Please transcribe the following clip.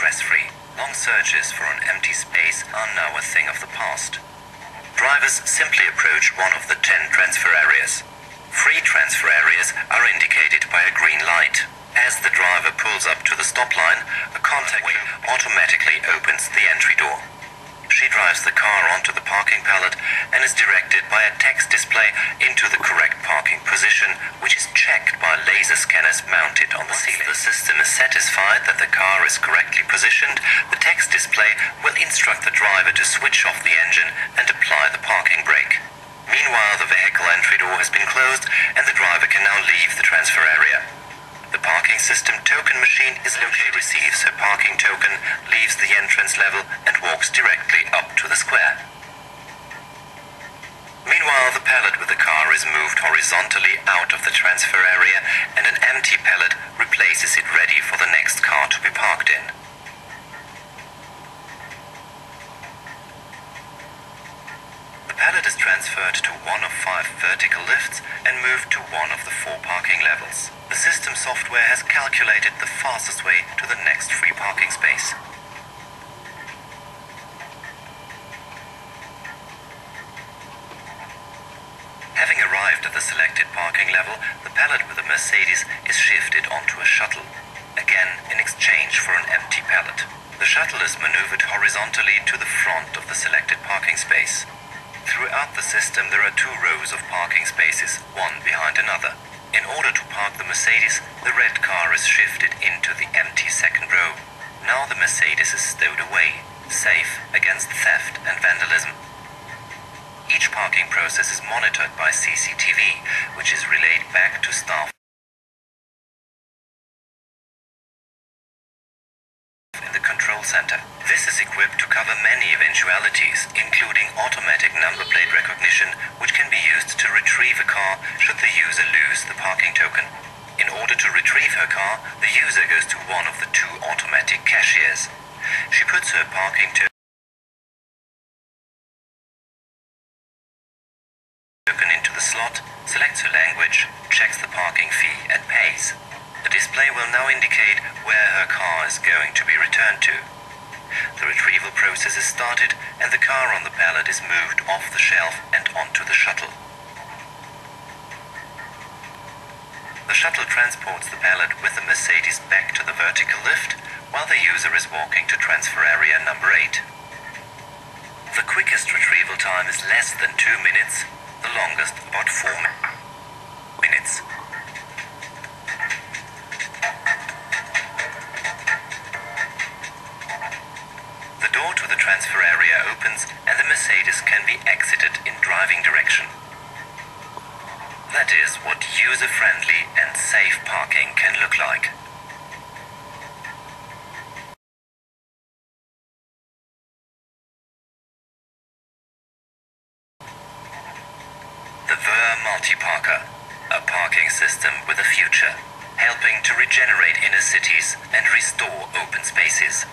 stress-free. Long searches for an empty space are now a thing of the past. Drivers simply approach one of the 10 transfer areas. Free transfer areas are indicated by a green light. As the driver pulls up to the stop line, a contact automatically opens the entry door. She drives the car onto the parking pallet and is directed by a text display into the correct parking position, which is checked by laser scanners mounted on the ceiling. Once the system is satisfied that the car is correctly positioned, the text display will instruct the driver to switch off the engine and apply the parking brake. Meanwhile, the vehicle entry door has been closed and the driver can now leave the transfer area. The parking system token machine is located, receives her parking token, leaves the entrance level and walks directly up to the square. Meanwhile, the pallet with the car is moved horizontally out of the transfer area and an empty pallet replaces it, ready for the next car to be parked in. The pallet is transferred to one of 5 vertical lifts and moved to one of the 4 parking levels. The system software has calculated the fastest way to the next free parking space. Having arrived at the selected parking level, the pallet with the Mercedes is shifted onto a shuttle, again in exchange for an empty pallet. The shuttle is maneuvered horizontally to the front of the selected parking space. Throughout the system there are 2 rows of parking spaces, one behind another. In order to park the Mercedes, the red car is shifted into the empty second row. Now the Mercedes is stowed away, safe against theft and vandalism. Each parking process is monitored by CCTV, which is relayed back to staff in the control center. This is equipped to cover many eventualities, including automatic number plate recognition, which can be used to retrieve a car should the user lose the parking token. In order to retrieve her car, the user goes to one of the 2 automatic cashiers. She puts her parking token into the slot, selects her language, checks the parking fee and pays. The display will now indicate where her car is going to be returned to. The retrieval process is started and the car on the pallet is moved off the shelf and onto the shuttle. The shuttle transports the pallet with the Mercedes back to the vertical lift, while the user is walking to transfer area number 8. The quickest retrieval time is less than 2 minutes, the longest about 4 minutes. The door to the transfer area opens and the Mercedes can be exited in driving direction. That is what user-friendly and safe parking can look like. The Ver Multi-Parker, a parking system with a future, helping to regenerate inner cities and restore open spaces.